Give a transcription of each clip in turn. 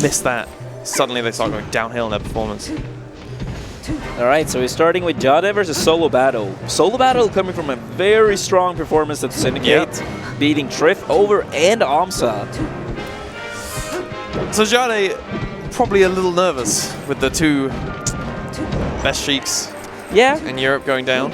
miss that, suddenly they start going downhill in their performance. Alright, so we're starting with Jadde versus Solobattle. Solobattle coming from a very strong performance at Syndicate, beating Triff over and Amsa. So Jadde probably a little nervous with the two best Sheiks in Europe going down.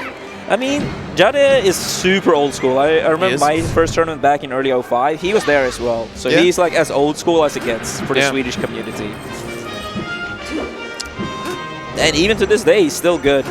I mean, Jadde is super old school. I remember my first tournament back in early 05. He was there as well. So he's like as old school as it gets for the Swedish community. And even to this day, he's still good.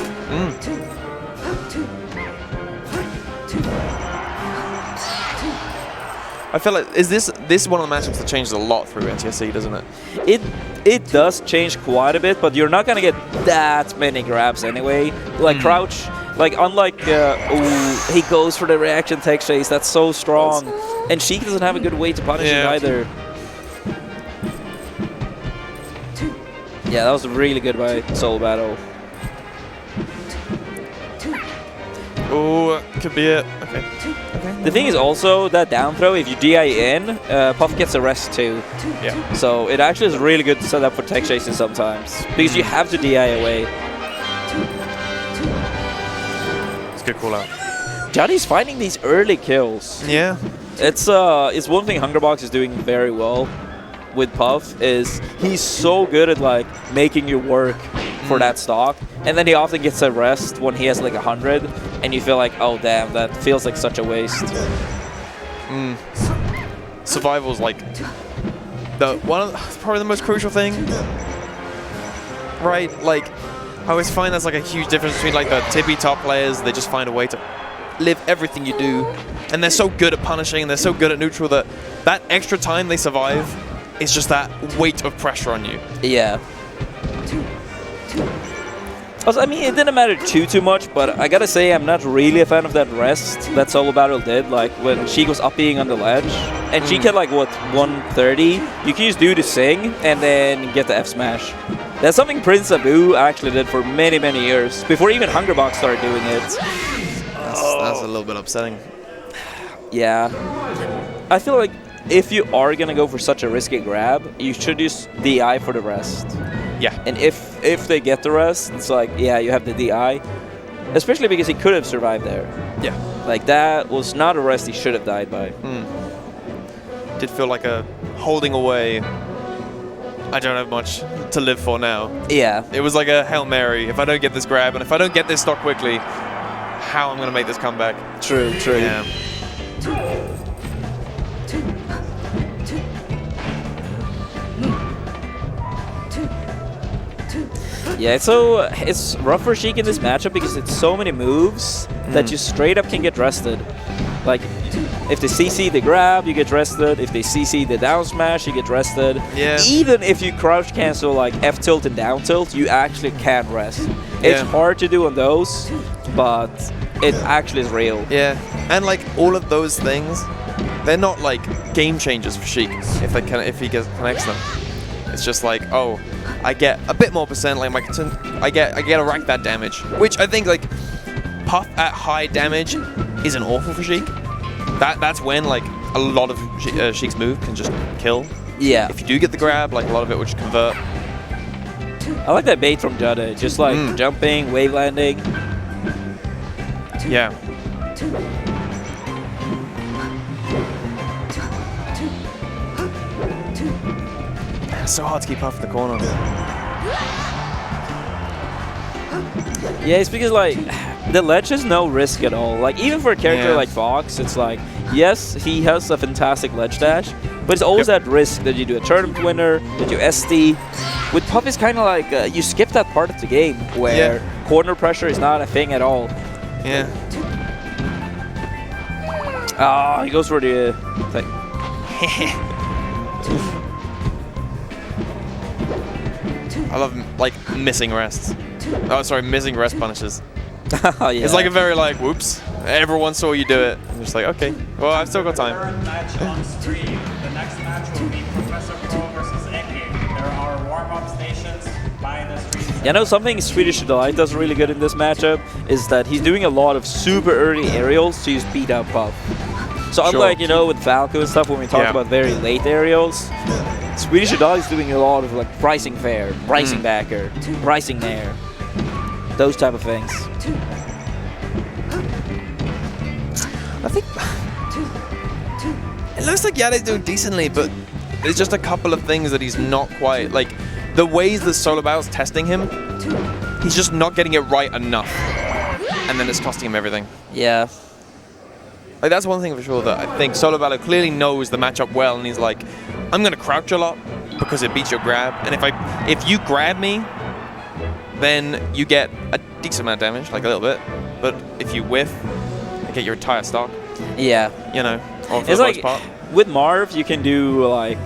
I feel like is this one of the matchups that changes a lot through NTSC, doesn't it? It does change quite a bit, but you're not gonna get that many grabs anyway. Like Crouch, like unlike he goes for the reaction tech chase. That's so strong, and Sheik doesn't have a good way to punish it either. Yeah, that was really good by Solobattle. Oh, could be it. Okay. The thing is also that down throw, if you DI in, Puff gets a rest too. Yeah. So it actually is really good to set up for tech chasing sometimes, because you have to DI away. It's a good call out. Jadde's finding these early kills. Yeah. It's one thing Hungerbox is doing very well with Puff is he's so good at like making you work for that stock, and then he often gets a rest when he has like 100, and you feel like, oh damn, that feels like such a waste. Survival is like probably the most crucial thing, right? Like I always find that's like a huge difference between like the tippy top players. They just find a way to live everything you do, and they're so good at punishing, and they're so good at neutral that that extra time they survive is just that weight of pressure on you. Yeah. Also, I mean, it didn't matter too much, but I gotta say I'm not really a fan of that rest that Solobattle did, like when Sheik was up being on the ledge, and Sheik had like, what, 130? You can just do the sing and then get the F smash. That's something Prince Abu actually did for many years, before even Hungerbox started doing it. That's a little bit upsetting. Yeah. I feel like if you are gonna go for such a risky grab, you should use DI for the rest. Yeah. And if they get the rest, it's like, yeah, you have the DI. Especially because he could have survived there. Yeah. Like, that was not a rest he should have died by. Did feel like a holding away. I don't have much to live for now. Yeah. It was like a Hail Mary. If I don't get this grab, and if I don't get this stock quickly, how I'm going to make this comeback. True. Yeah. Yeah, so it's rough for Sheik in this matchup because it's so many moves that you straight up can get rested. Like, if they CC the grab, you get rested. If they CC the down smash, you get rested. Yeah. Even if you crouch cancel like F tilt and down tilt, you actually can rest. It's hard to do on those, but it actually is real. Yeah, and like all of those things, they're not like game changers for Sheik if he connects them. It's just like, oh, I get a bit more percent, like I get to rack that damage, which I think like Puff at high damage isn't awful for Sheik. That's when like a lot of Sheik's move can just kill. Yeah. If you do get the grab, like a lot of it would just convert. I like that bait from Jadde, just like jumping, wave landing. Yeah. It's so hard to keep Puff in the corner. Yeah, it's because like the ledge has no risk at all. Like even for a character like Fox, it's like, yes, he has a fantastic ledge dash, but it's always that risk that you do a tournament winner, that you SD. With Puff, it's kind of like you skip that part of the game where corner pressure is not a thing at all. Yeah. Ah, he goes for the thing. I love like missing rests. Oh, sorry, missing rest punishes. Oh, yeah. It's like a very like, whoops, everyone saw you do it. I'm just like, okay, well, I've still got time. Third match on stream. The next match will be Professor Pro versus Eki. There are warm-up stations by the stream. You know, something Swedish Delight does really good in this matchup is that he's doing a lot of super early aerials to just beat up Puff. So unlike, you know, with Falco and stuff, when we talk about very late aerials, Swedish Jadde is doing a lot of like pricing fair, pricing backer, pricing nair, those type of things. I think it looks like Jadde's doing decently, but there's just a couple of things that he's not quite, like the ways that Solobattle's testing him, he's just not getting it right enough, and then it's costing him everything. Yeah. Like that's one thing for sure that I think Solobattle clearly knows the matchup well, and he's like, I'm gonna crouch a lot because it beats your grab, and if you grab me, then you get a decent amount of damage, like a little bit, but if you whiff, you get your entire stock. Yeah. You know, or for It's the like most part. with Marv, you can do like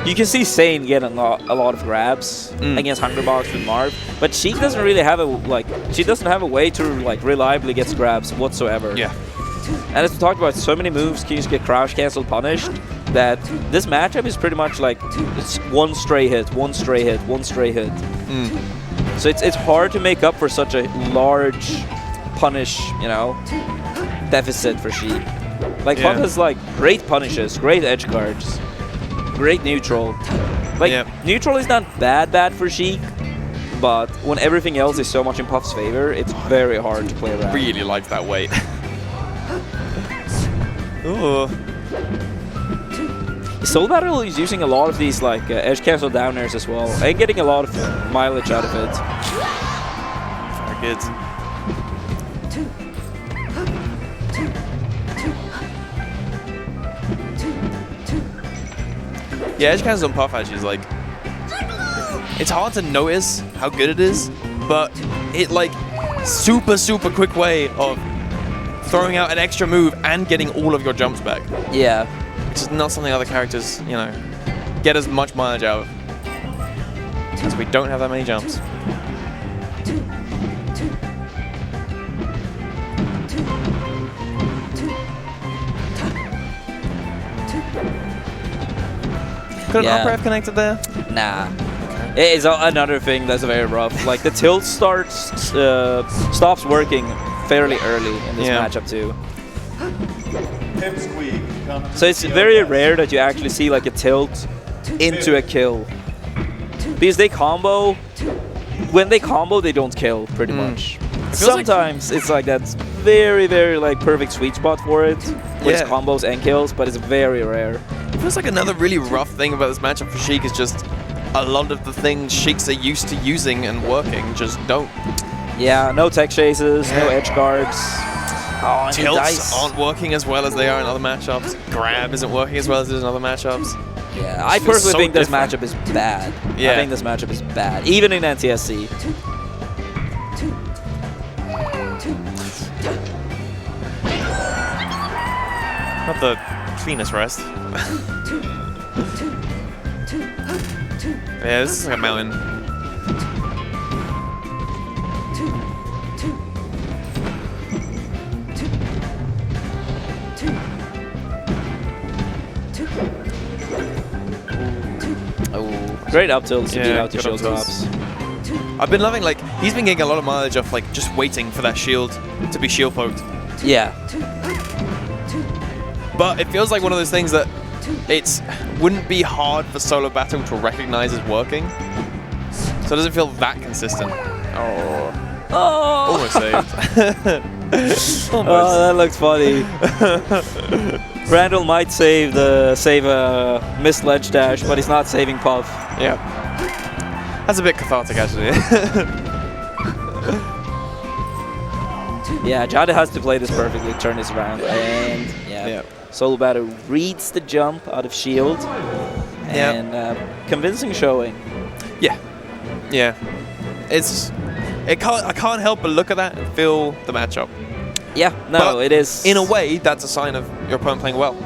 you can see Sane get a lot of grabs against Hungrybox with Marv, but Sheik doesn't really have a she doesn't have a way to like reliably get grabs whatsoever. Yeah. And as we talked about, so many moves can just get crouch cancelled, punished, that this matchup is pretty much like it's one stray hit, one stray hit, one stray hit. So it's hard to make up for such a large punish, you know, deficit for Sheik. Like Puff has like great punishes, great edge guards, great neutral. Like neutral is not that bad for Sheik, but when everything else is so much in Puff's favor, it's very hard to play around. Really like that weight. Ooh. Solobattle is using a lot of these like edge cancel down airs as well, and getting a lot of mileage out of it. Very good. Yeah, edge cancel on Puff actually is like, it's hard to notice how good it is, but it like super quick way of throwing out an extra move and getting all of your jumps back. Yeah. Which is not something other characters, you know, get as much mileage out of. Because we don't have that many jumps. Could an upper F connected there? Nah. It is another thing that's very rough. Like the tilt stops working fairly early in this matchup too. So it's very rare that you actually see like a tilt into a kill. Because they combo, when they combo they don't kill pretty much. Sometimes it's like that's very like perfect sweet spot for it. With combos and kills, but it's very rare. It feels like another really rough thing about this matchup for Sheik is just a lot of the things Sheiks are used to using and working just don't. Yeah, no tech chases, no edge guards. Oh, and tilts aren't working as well as they are in other matchups. Grab isn't working as well as it is in other matchups. Yeah, I personally think this matchup is bad. Yeah. I think this matchup is bad, even in NTSC. Not the cleanest rest. Yeah, this is like a mountain. Great up tilts to beat out the shield drops. I've been loving, like, he's been getting a lot of mileage off, like, just waiting for that shield to be shield poked. Yeah. But it feels like one of those things that wouldn't be hard for Solobattle to recognize as working. So it doesn't feel that consistent. Oh. Almost saved. Almost. Oh, that looks funny. Randall might save a missed ledge dash, but he's not saving Puff. Yeah. That's a bit cathartic, actually. Yeah, Jadde has to play this perfectly, turn this around, and Solobattle reads the jump out of shield, and convincing showing. Yeah. Yeah. I can't help but look at that and feel the matchup. Yeah, no, but it is. In a way, that's a sign of your opponent playing well.